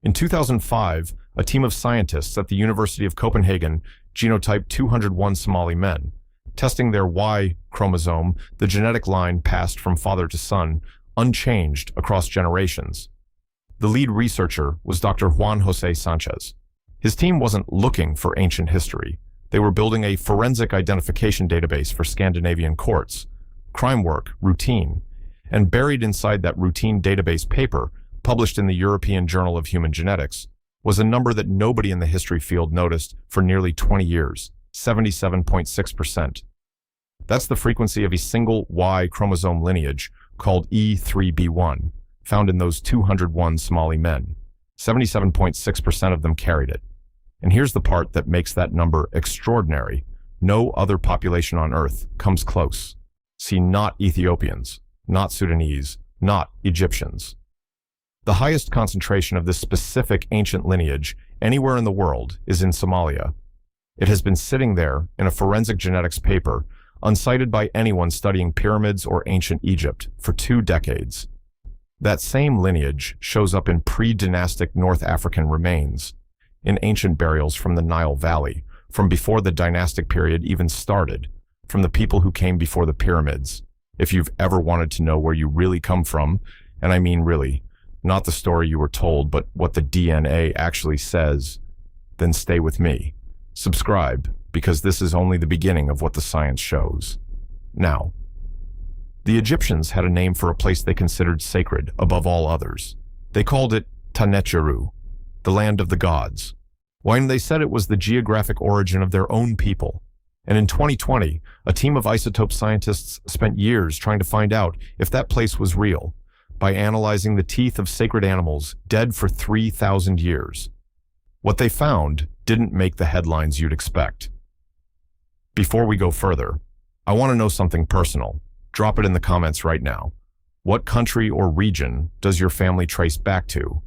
In 2005, a team of scientists at the University of Copenhagen genotyped 201 Somali men. Testing their Y chromosome, the genetic line passed from father to son, unchanged across generations. The lead researcher was Dr. Juan José Sanchez. His team wasn't looking for ancient history. They were building a forensic identification database for Scandinavian courts. Crime work, routine. And buried inside that routine database paper, published in the European Journal of Human Genetics, was a number that nobody in the history field noticed for nearly 20 years, 77.6%. That's the frequency of a single Y chromosome lineage called E3B1, found in those 201 Somali men. 77.6% of them carried it. And here's the part that makes that number extraordinary. No other population on Earth comes close. See, not Ethiopians, not Sudanese, not Egyptians. The highest concentration of this specific ancient lineage anywhere in the world is in Somalia. It has been sitting there in a forensic genetics paper, uncited by anyone studying pyramids or ancient Egypt, for 2 decades. That same lineage shows up in predynastic North African remains, in ancient burials from the Nile Valley, from before the dynastic period even started, from the people who came before the pyramids. If you've ever wanted to know where you really come from, and I mean really, not the story you were told, but what the DNA actually says, then stay with me. Subscribe, because this is only the beginning of what the science shows. Now, the Egyptians had a name for a place they considered sacred above all others. They called it Tanetjeru, the land of the gods. When they said it was the geographic origin of their own people. And in 2020, a team of isotope scientists spent years trying to find out if that place was real, by analyzing the teeth of sacred animals dead for 3,000 years. What they found didn't make the headlines you'd expect. Before we go further, I want to know something personal. Drop it in the comments right now. What country or region does your family trace back to?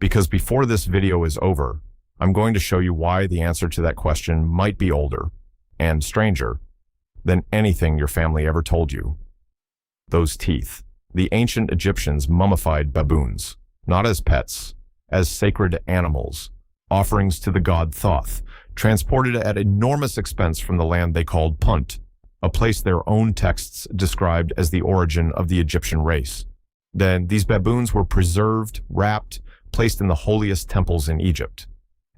Because before this video is over, I'm going to show you why the answer to that question might be older and stranger than anything your family ever told you. Those teeth. The ancient Egyptians mummified baboons, not as pets, as sacred animals, offerings to the god Thoth, transported at enormous expense from the land they called Punt, a place their own texts described as the origin of the Egyptian race. Then these baboons were preserved, wrapped, placed in the holiest temples in Egypt.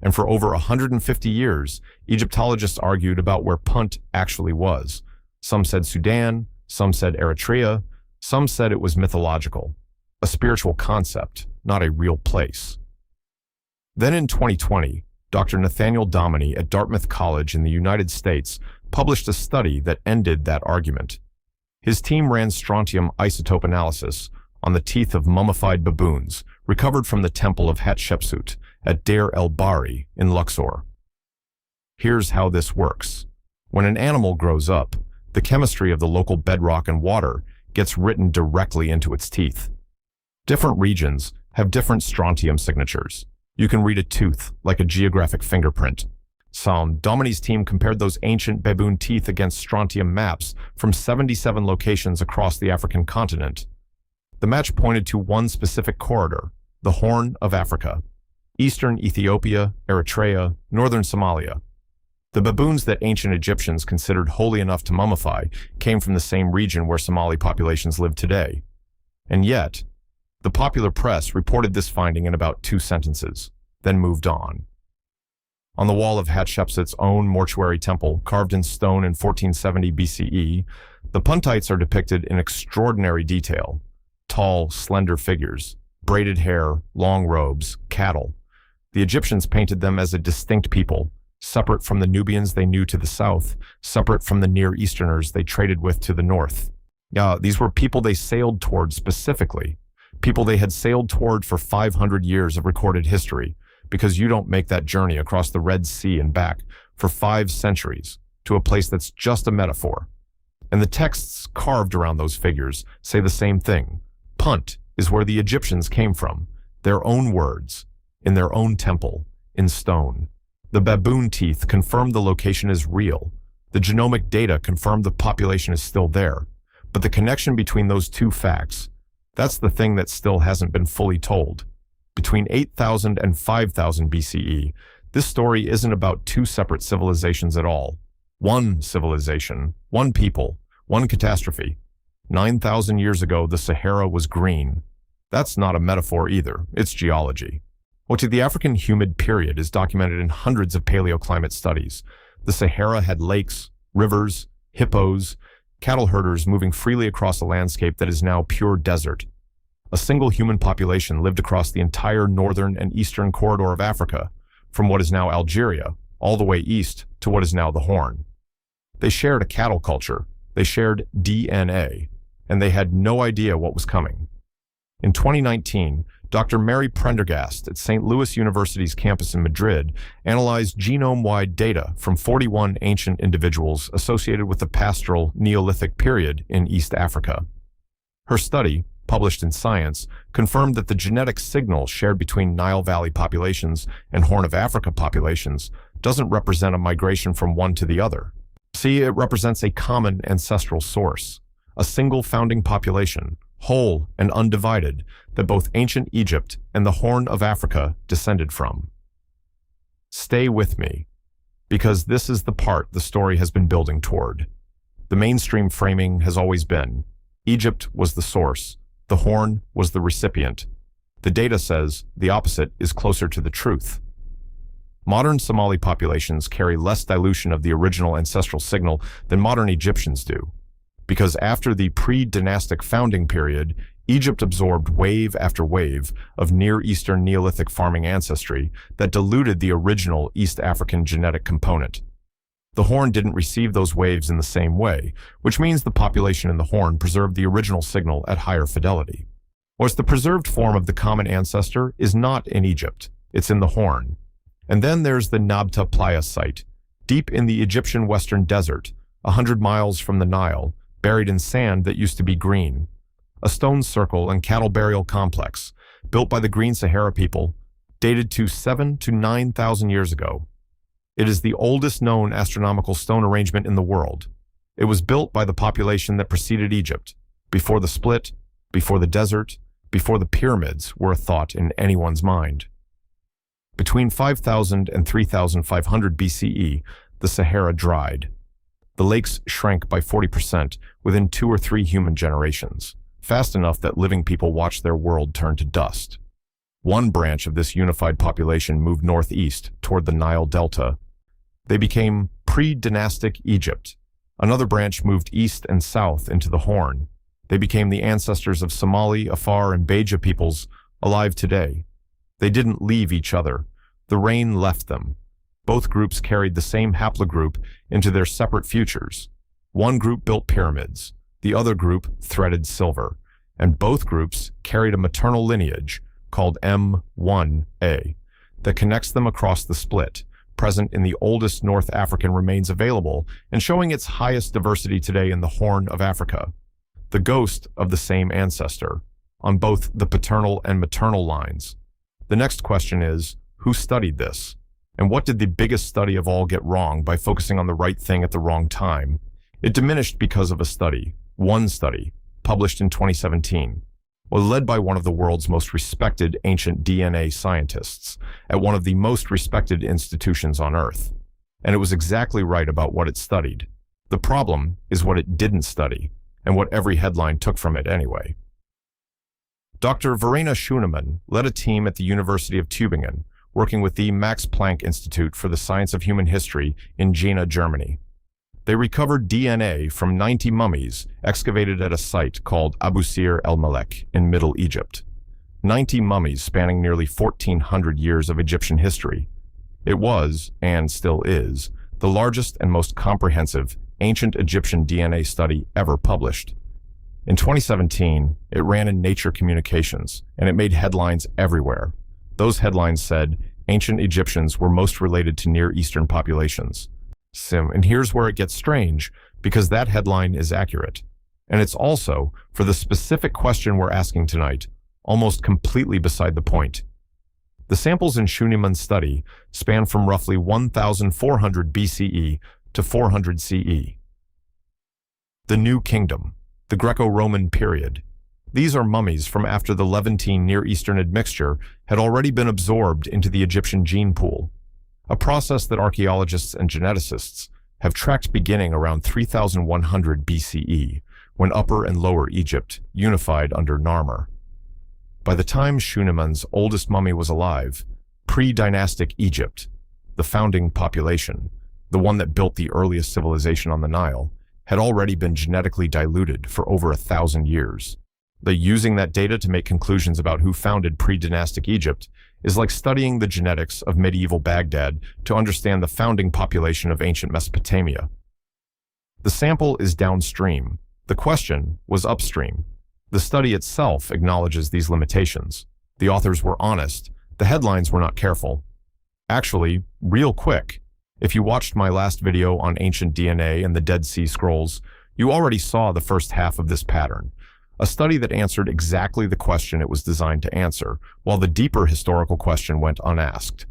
And for over 150 years, Egyptologists argued about where Punt actually was. Some said Sudan, some said Eritrea, some said it was mythological, a spiritual concept, not a real place. Then in 2020, Dr. Nathaniel Dominy at Dartmouth College in the United States published a study that ended that argument. His team ran strontium isotope analysis on the teeth of mummified baboons recovered from the temple of Hatshepsut at Deir el-Bahri in Luxor. Here's how this works. When an animal grows up, the chemistry of the local bedrock and water gets written directly into its teeth. Different regions have different strontium signatures. You can read a tooth like a geographic fingerprint. Dominy's team compared those ancient baboon teeth against strontium maps from 77 locations across the African continent. The match pointed to one specific corridor, the Horn of Africa, eastern Ethiopia, Eritrea, northern Somalia. The baboons that ancient Egyptians considered holy enough to mummify came from the same region where Somali populations live today. And yet, the popular press reported this finding in about 2 sentences, then moved on. On the wall of Hatshepsut's own mortuary temple, carved in stone in 1470 BCE, the Puntites are depicted in extraordinary detail. Tall, slender figures, braided hair, long robes, cattle. The Egyptians painted them as a distinct people, separate from the Nubians they knew to the south, separate from the Near Easterners they traded with to the north. These were people they sailed toward specifically, people they had sailed toward for 500 years of recorded history, because you don't make that journey across the Red Sea and back for 5 centuries to a place that's just a metaphor. And the texts carved around those figures say the same thing. Punt is where the Egyptians came from, their own words, in their own temple, in stone. The baboon teeth confirm the location is real. The genomic data confirm the population is still there. But the connection between those 2 facts, that's the thing that still hasn't been fully told. between 8,000 and 5,000 BCE, this story isn't about two separate civilizations at all. One civilization, one people, one catastrophe. 9,000 years ago, the Sahara was green. That's not a metaphor either, it's geology. What to the African humid period is documented in hundreds of paleoclimate studies. The Sahara had lakes, rivers, hippos, cattle herders moving freely across a landscape that is now pure desert. A single human population lived across the entire northern and eastern corridor of Africa, from what is now Algeria, all the way east to what is now the Horn. They shared a cattle culture, they shared DNA, and they had no idea what was coming. In 2019, Dr. Mary Prendergast at St. Louis University's campus in Madrid analyzed genome-wide data from 41 ancient individuals associated with the pastoral Neolithic period in East Africa. Her study, published in Science, confirmed that the genetic signal shared between Nile Valley populations and Horn of Africa populations doesn't represent a migration from one to the other. See, it represents a common ancestral source, a single founding population, whole and undivided, that both ancient Egypt and the Horn of Africa descended from. Stay with me, because this is the part the story has been building toward. The mainstream framing has always been, Egypt was the source, the Horn was the recipient. The data says the opposite is closer to the truth. Modern Somali populations carry less dilution of the original ancestral signal than modern Egyptians do, because after the pre-dynastic founding period, Egypt absorbed wave after wave of Near Eastern Neolithic farming ancestry that diluted the original East African genetic component. The Horn didn't receive those waves in the same way, which means the population in the Horn preserved the original signal at higher fidelity. Whereas the preserved form of the common ancestor is not in Egypt, it's in the Horn. And then there's the Nabta Playa site, deep in the Egyptian Western Desert, 100 miles from the Nile, buried in sand that used to be green. A stone circle and cattle burial complex, built by the Green Sahara people, dated to 7,000 to 9,000 years ago. It is the oldest known astronomical stone arrangement in the world. It was built by the population that preceded Egypt, before the split, before the desert, before the pyramids were a thought in anyone's mind. Between 5,000 and 3,500 BCE, the Sahara dried. The lakes shrank by 40% within 2 or 3 human generations, fast enough that living people watched their world turn to dust. One branch of this unified population moved northeast toward the Nile Delta. They became predynastic Egypt. Another branch moved east and south into the Horn. They became the ancestors of Somali, Afar, and Beja peoples alive today. They didn't leave each other. The rain left them. Both groups carried the same haplogroup into their separate futures. One group built pyramids. The other group threaded silver. And both groups carried a maternal lineage called M1A that connects them across the split, present in the oldest North African remains available and showing its highest diversity today in the Horn of Africa. The ghost of the same ancestor, on both the paternal and maternal lines. The next question is, who studied this? And what did the biggest study of all get wrong by focusing on the right thing at the wrong time? It diminished because of a study, one study, published in 2017, was led by one of the world's most respected ancient DNA scientists at one of the most respected institutions on Earth. And it was exactly right about what it studied. The problem is what it didn't study, and what every headline took from it anyway. Dr. Verena Schoenemann led a team at the University of Tübingen, working with the Max Planck Institute for the Science of Human History in Jena, Germany. They recovered DNA from 90 mummies excavated at a site called Abu Sir el-Malek in Middle Egypt. 90 mummies spanning nearly 1,400 years of Egyptian history. It was, and still is, the largest and most comprehensive ancient Egyptian DNA study ever published. In 2017, it ran in Nature Communications, and it made headlines everywhere. Those headlines said, ancient Egyptians were most related to Near Eastern populations. And here's where it gets strange, because that headline is accurate. And it's also, for the specific question we're asking tonight, almost completely beside the point. The samples in Schoenemann's study span from roughly 1,400 BCE to 400 CE. The New Kingdom, the Greco-Roman period, These are mummies from after the Levantine Near Eastern admixture had already been absorbed into the Egyptian gene pool, a process that archaeologists and geneticists have tracked beginning around 3100 BCE, when Upper and Lower Egypt unified under Narmer. By the time Shuneman's oldest mummy was alive, pre-dynastic Egypt, the founding population, the one that built the earliest civilization on the Nile, had already been genetically diluted for over 1,000 years. Using that data to make conclusions about who founded pre-dynastic Egypt is like studying the genetics of medieval Baghdad to understand the founding population of ancient Mesopotamia. The sample is downstream. The question was upstream. The study itself acknowledges these limitations. The authors were honest. The headlines were not careful. Actually, real quick, if you watched my last video on ancient DNA and the Dead Sea Scrolls, you already saw the first half of this pattern. A study that answered exactly the question it was designed to answer, while the deeper historical question went unasked.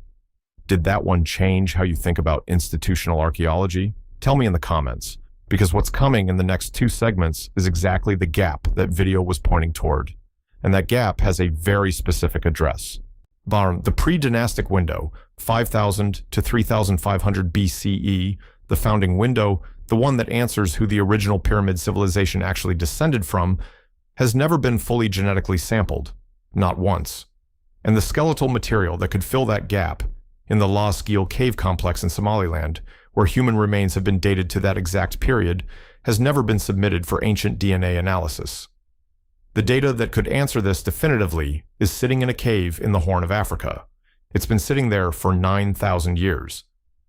Did that one change how you think about institutional archaeology? Tell me in the comments, because what's coming in the next 2 segments is exactly the gap that video was pointing toward. And that gap has a very specific address. The pre-dynastic window, 5000 to 3500 BCE, the founding window, the one that answers who the original pyramid civilization actually descended from, has never been fully genetically sampled, not once. And the skeletal material that could fill that gap, in the Las Gil cave complex in Somaliland, where human remains have been dated to that exact period, has never been submitted for ancient DNA analysis. The data that could answer this definitively is sitting in a cave in the Horn of Africa. It's been sitting there for 9,000 years,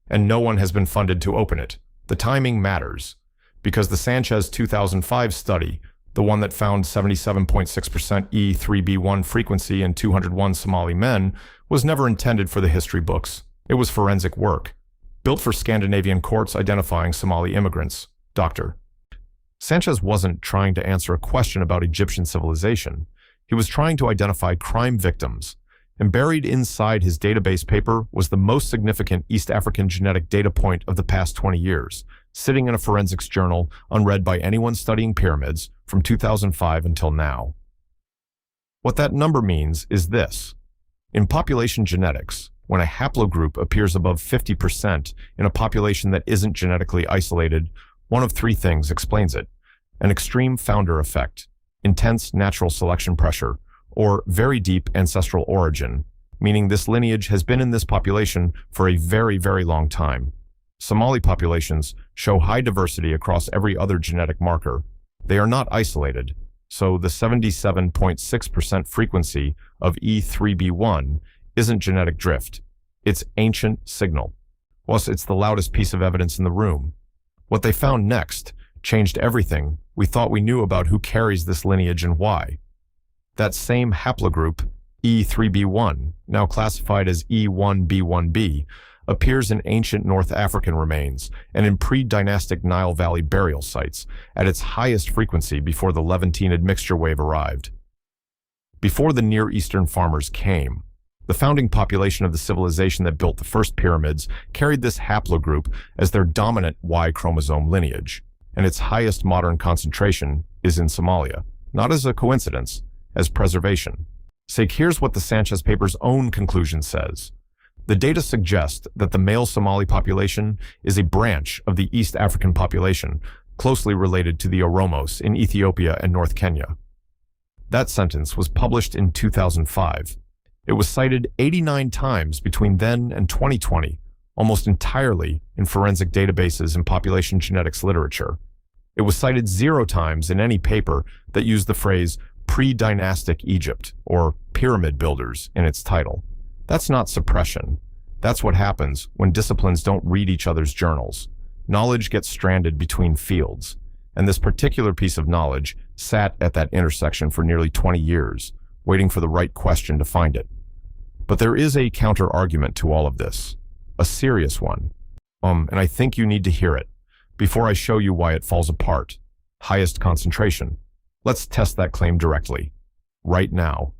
and no one has been funded to open it. The timing matters, because the Sanchez 2005 study, the one that found 77.6% E3B1 frequency in 201 Somali men, was never intended for the history books. It was forensic work, built for Scandinavian courts identifying Somali immigrants. Dr. Sanchez wasn't trying to answer a question about Egyptian civilization. He was trying to identify crime victims, and buried inside his database paper was the most significant East African genetic data point of the past 20 years, sitting in a forensics journal unread by anyone studying pyramids from 2005 until now. What that number means is this. In population genetics, when a haplogroup appears above 50% in a population that isn't genetically isolated, one of 3 things explains it: an extreme founder effect, intense natural selection pressure, or very deep ancestral origin, meaning this lineage has been in this population for a very, very long time. Somali populations show high diversity across every other genetic marker. They are not isolated, so the 77.6% frequency of E3B1 isn't genetic drift. It's ancient signal. Plus, it's the loudest piece of evidence in the room. What they found next changed everything we thought we knew about who carries this lineage and why. That same haplogroup, E3B1, now classified as E1B1b, appears in ancient North African remains and in pre-dynastic Nile Valley burial sites at its highest frequency before the Levantine admixture wave arrived. Before the Near Eastern farmers came, the founding population of the civilization that built the first pyramids carried this haplogroup as their dominant Y chromosome lineage, and its highest modern concentration is in Somalia, not as a coincidence, as preservation. Here's what the Sanchez paper's own conclusion says. The data suggest that the male Somali population is a branch of the East African population, closely related to the Oromos in Ethiopia and North Kenya. That sentence was published in 2005. It was cited 89 times between then and 2020, almost entirely in forensic databases and population genetics literature. It was cited 0 times in any paper that used the phrase pre-dynastic Egypt or pyramid builders in its title. That's not suppression. That's what happens when disciplines don't read each other's journals. Knowledge gets stranded between fields, and this particular piece of knowledge sat at that intersection for nearly 20 years, waiting for the right question to find it. But there is a counter-argument to all of this, a serious one, and I think you need to hear it before I show you why it falls apart. Highest concentration. Let's test that claim directly, right now.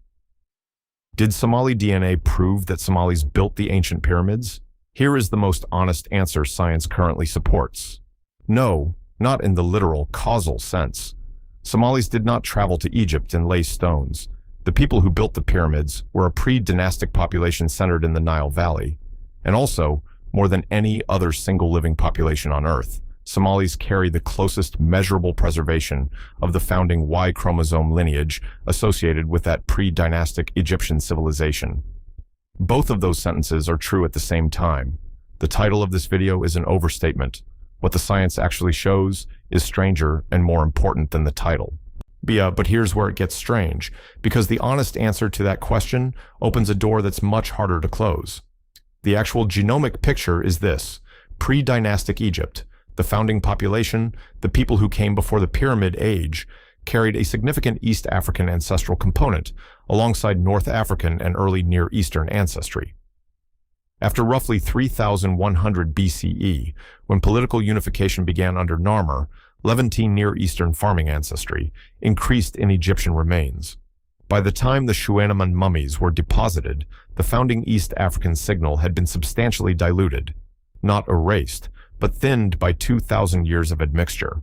Did Somali DNA prove that Somalis built the ancient pyramids? Here is the most honest answer science currently supports. No, not in the literal causal sense. Somalis did not travel to Egypt and lay stones. The people who built the pyramids were a pre-dynastic population centered in the Nile Valley. And also, more than any other single living population on Earth, Somalis carry the closest measurable preservation of the founding Y chromosome lineage associated with that pre-dynastic Egyptian civilization. Both of those sentences are true at the same time. The title of this video is an overstatement. What the science actually shows is stranger and more important than the title. But here's where it gets strange, because the honest answer to that question opens a door that's much harder to close. The actual genomic picture is this: pre-dynastic Egypt, the founding population, the people who came before the Pyramid Age, carried a significant East African ancestral component alongside North African and early Near Eastern ancestry. After roughly 3100 BCE, when political unification began under Narmer, Levantine Near Eastern farming ancestry increased in Egyptian remains. By the time the Shuenaman mummies were deposited, the founding East African signal had been substantially diluted, not erased, but thinned by 2,000 years of admixture.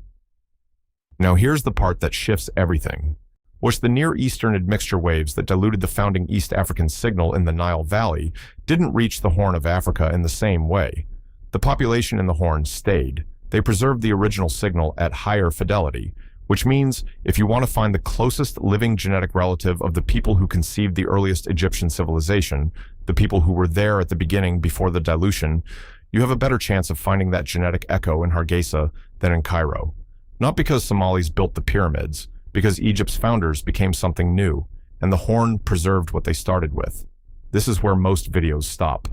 Now here's the part that shifts everything. Was the Near Eastern admixture waves that diluted the founding East African signal in the Nile Valley didn't reach the Horn of Africa in the same way. The population in the Horn stayed. They preserved the original signal at higher fidelity, which means if you want to find the closest living genetic relative of the people who conceived the earliest Egyptian civilization, the people who were there at the beginning before the dilution, you have a better chance of finding that genetic echo in Hargeisa than in Cairo. Not because Somalis built the pyramids, because Egypt's founders became something new, and the Horn preserved what they started with. This is where most videos stop.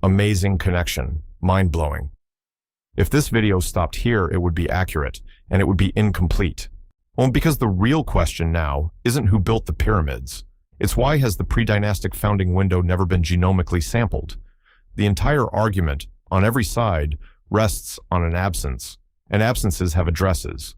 Amazing connection. Mind-blowing. If this video stopped here, it would be accurate, and it would be incomplete. Well, because the real question now isn't who built the pyramids. It's why has the pre-dynastic founding window never been genomically sampled? The entire argument, on every side, rests on an absence, and absences have addresses.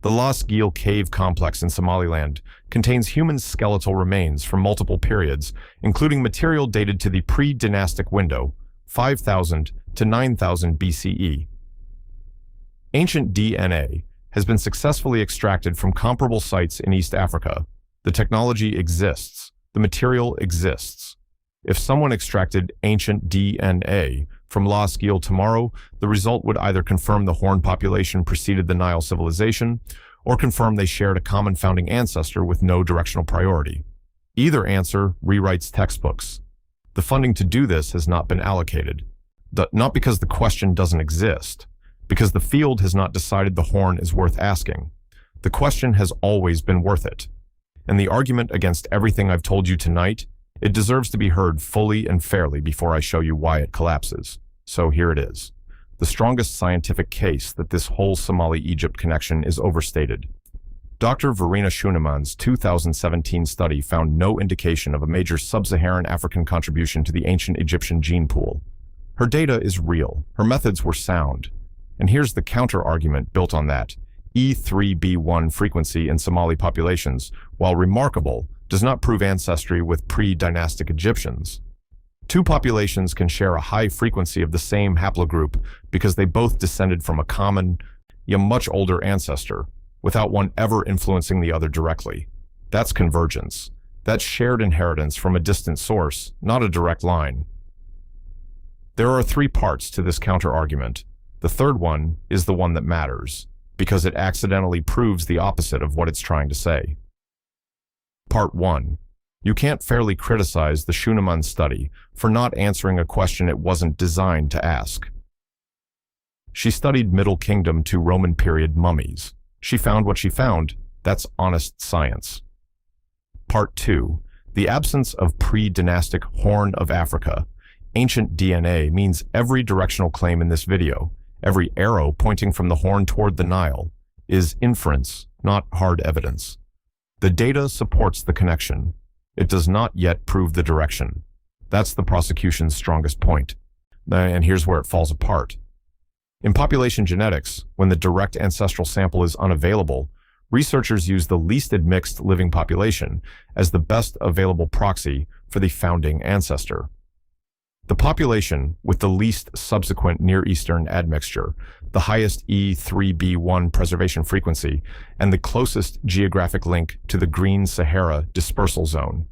The Las Gil cave complex in Somaliland contains human skeletal remains from multiple periods, including material dated to the pre-dynastic window, 5000 to 9000 BCE. Ancient DNA has been successfully extracted from comparable sites in East Africa. The technology exists. The material exists. If someone extracted ancient DNA from Las Gil tomorrow, the result would either confirm the Horn population preceded the Nile civilization, or confirm they shared a common founding ancestor with no directional priority. Either answer rewrites textbooks. The funding to do this has not been allocated. Not because the question doesn't exist, because the field has not decided the Horn is worth asking. The question has always been worth it. And the argument against everything I've told you tonight, it deserves to be heard fully and fairly before I show you why it collapses. So here it is. The strongest scientific case that this whole Somali-Egypt connection is overstated. Dr. Verena Schuneman's 2017 study found no indication of a major sub-Saharan African contribution to the ancient Egyptian gene pool. Her data is real. Her methods were sound. And here's the counter-argument built on that. E3B1 frequency in Somali populations, while remarkable, does not prove ancestry with pre-dynastic Egyptians. Two populations can share a high frequency of the same haplogroup because they both descended from a common, yet much older ancestor, without one ever influencing the other directly. That's convergence. That's shared inheritance from a distant source, not a direct line. There are three parts to this counter-argument. The third one is the one that matters, because it accidentally proves the opposite of what it's trying to say. Part 1. You can't fairly criticize the Schunemann study for not answering a question it wasn't designed to ask. She studied Middle Kingdom to Roman period mummies. She found what she found. That's honest science. Part 2. The absence of pre-dynastic Horn of Africa. Ancient DNA means every directional claim in this video, every arrow pointing from the Horn toward the Nile, is inference, not hard evidence. The data supports the connection. It does not yet prove the direction. That's the prosecution's strongest point. And here's where it falls apart. In population genetics, when the direct ancestral sample is unavailable, researchers use the least admixed living population as the best available proxy for the founding ancestor. The population with the least subsequent Near Eastern admixture, the highest E3b1 preservation frequency, and the closest geographic link to the Green Sahara dispersal zone.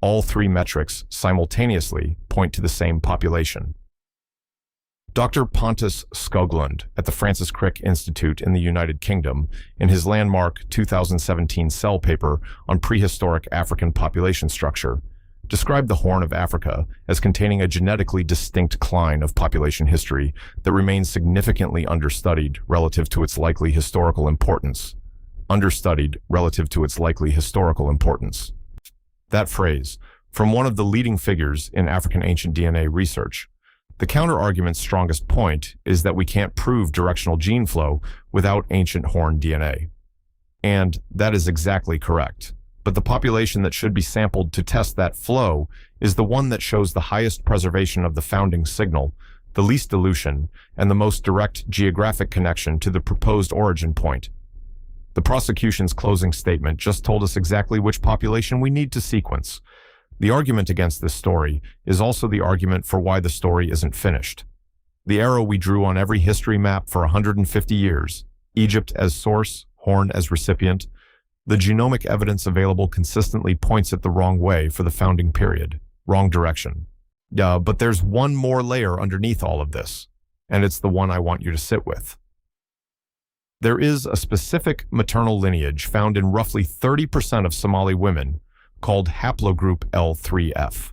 All three metrics simultaneously point to the same population. Dr. Pontus Skoglund at the Francis Crick Institute in the United Kingdom, in his landmark 2017 Cell paper on prehistoric African population structure, described the Horn of Africa as containing a genetically distinct cline of population history that remains significantly understudied relative to its likely historical importance. Understudied relative to its likely historical importance. That phrase, from one of the leading figures in African ancient DNA research. The counter-argument's strongest point is that we can't prove directional gene flow without ancient horn DNA. And that is exactly correct. But the population that should be sampled to test that flow is the one that shows the highest preservation of the founding signal, the least dilution, and the most direct geographic connection to the proposed origin point. The prosecution's closing statement just told us exactly which population we need to sequence. The argument against this story is also the argument for why the story isn't finished. The arrow we drew on every history map for 150 years, Egypt as source, Horn as recipient, the genomic evidence available consistently points it the wrong way for the founding period, wrong direction. But there's one more layer underneath all of this, and it's the one I want you to sit with. There is a specific maternal lineage found in roughly 30% of Somali women, called haplogroup L3F.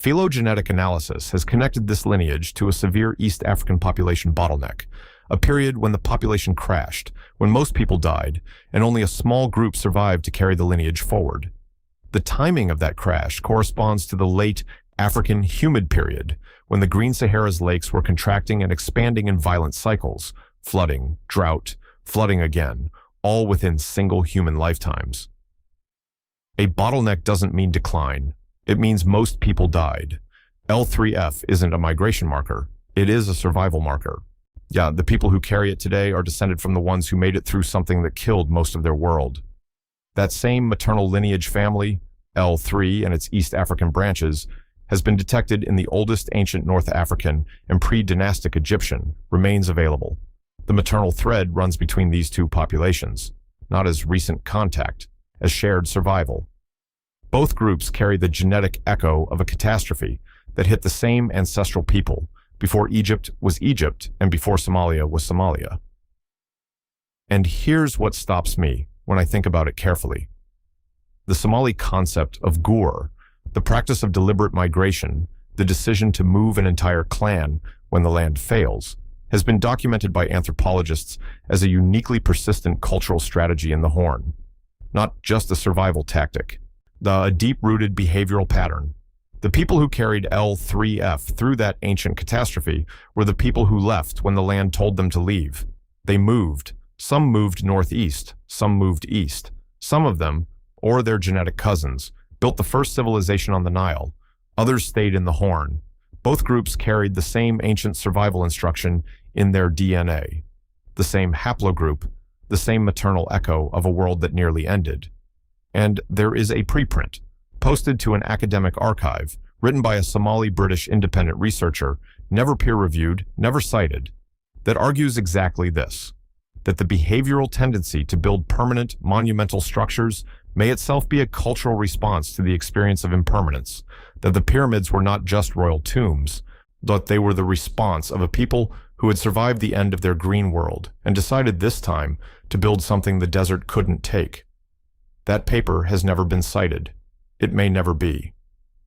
Phylogenetic analysis has connected this lineage to a severe East African population bottleneck, a period when the population crashed, when most people died, and only a small group survived to carry the lineage forward. The timing of that crash corresponds to the late African humid period, when the Green Sahara's lakes were contracting and expanding in violent cycles, flooding, drought, flooding again, all within single human lifetimes. A bottleneck doesn't mean decline. It means most people died. L3F isn't a migration marker. It is a survival marker. Yeah, the people who carry it today are descended from the ones who made it through something that killed most of their world. That same maternal lineage family, L3 and its East African branches, has been detected in the oldest ancient North African and predynastic Egyptian remains available. The maternal thread runs between these two populations, not as recent contact, as shared survival. Both groups carry the genetic echo of a catastrophe that hit the same ancestral people before Egypt was Egypt and before Somalia was Somalia. And here's what stops me when I think about it carefully. The Somali concept of gur, the practice of deliberate migration, the decision to move an entire clan when the land fails, has been documented by anthropologists as a uniquely persistent cultural strategy in the Horn. Not just a survival tactic, a deep-rooted behavioral pattern. The people who carried L3F through that ancient catastrophe were the people who left when the land told them to leave. They moved. Some moved northeast, some moved east. Some of them, or their genetic cousins, built the first civilization on the Nile. Others stayed in the Horn. Both groups carried the same ancient survival instruction in their DNA, the same haplogroup, the same maternal echo of a world that nearly ended. And there is a preprint, posted to an academic archive, written by a Somali-British independent researcher, never peer-reviewed, never cited, that argues exactly this, that the behavioral tendency to build permanent, monumental structures may itself be a cultural response to the experience of impermanence, that the pyramids were not just royal tombs, but they were the response of a people who had survived the end of their green world and decided this time to build something the desert couldn't take. That paper has never been cited. It may never be.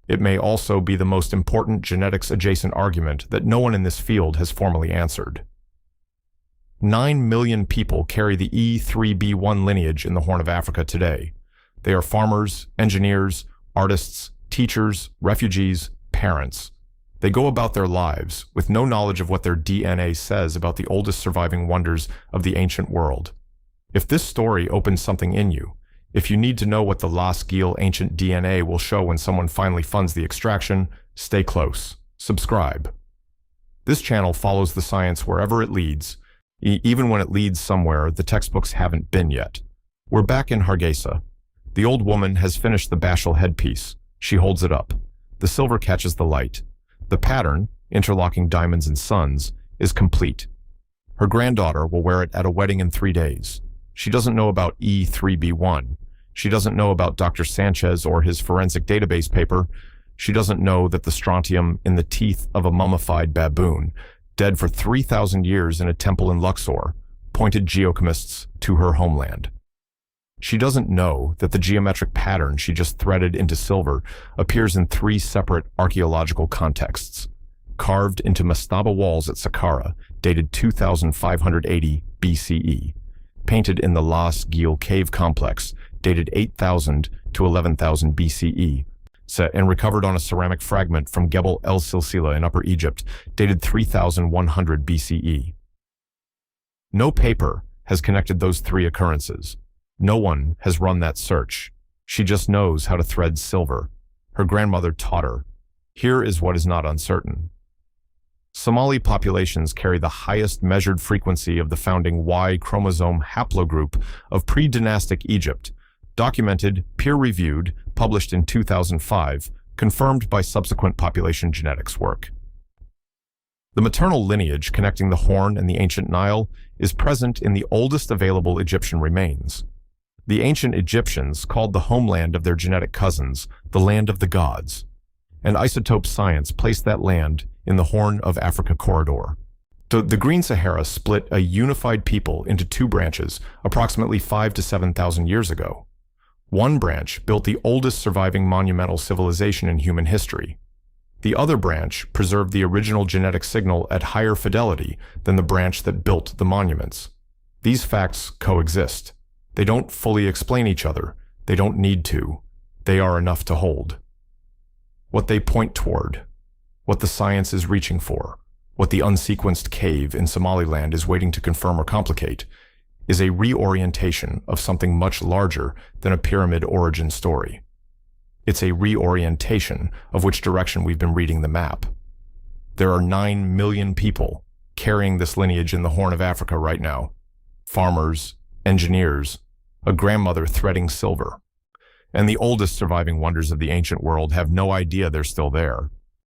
It may also be the most important genetics-adjacent argument that no one in this field has formally answered. 9 million people carry the E3b1 lineage in the Horn of Africa today. They are farmers, engineers, artists, teachers, refugees, parents. They go about their lives with no knowledge of what their DNA says about the oldest surviving wonders of the ancient world. If this story opens something in you, if you need to know what the Lascil ancient DNA will show when someone finally funds the extraction, stay close. Subscribe. This channel follows the science wherever it leads, even when it leads somewhere the textbooks haven't been yet. We're back in Hargeisa. The old woman has finished the bashal headpiece. She holds it up. The silver catches the light. The pattern, interlocking diamonds and suns, is complete. Her granddaughter will wear it at a wedding in 3 days. She doesn't know about E3B1. She doesn't know about Dr. Sanchez or his forensic database paper. She doesn't know that the strontium in the teeth of a mummified baboon, dead for 3,000 years in a temple in Luxor, pointed geochemists to her homeland. She doesn't know that the geometric pattern she just threaded into silver appears in 3 separate archaeological contexts. Carved into mastaba walls at Saqqara, dated 2580 BCE. Painted in the Las Gil cave complex, dated 8000 to 11,000 BCE. Set and recovered on a ceramic fragment from Gebel El Silsila in Upper Egypt, dated 3100 BCE. No paper has connected those 3 occurrences. No one has run that search. She just knows how to thread silver. Her grandmother taught her. Here is what is not uncertain. Somali populations carry the highest measured frequency of the founding Y chromosome haplogroup of predynastic Egypt, documented, peer-reviewed, published in 2005, confirmed by subsequent population genetics work. The maternal lineage connecting the Horn and the ancient Nile is present in the oldest available Egyptian remains. The ancient Egyptians called the homeland of their genetic cousins the land of the gods, and isotope science placed that land in the Horn of Africa corridor. The Green Sahara split a unified people into 2 branches approximately 5,000 to 7,000 years ago. One branch built the oldest surviving monumental civilization in human history. The other branch preserved the original genetic signal at higher fidelity than the branch that built the monuments. These facts coexist. They don't fully explain each other. They don't need to. They are enough to hold. What they point toward, what the science is reaching for, what the unsequenced cave in Somaliland is waiting to confirm or complicate, is a reorientation of something much larger than a pyramid origin story. It's a reorientation of which direction we've been reading the map. There are 9 million people carrying this lineage in the Horn of Africa right now. Farmers, engineers, a grandmother threading silver. And the oldest surviving wonders of the ancient world have no idea they're still there.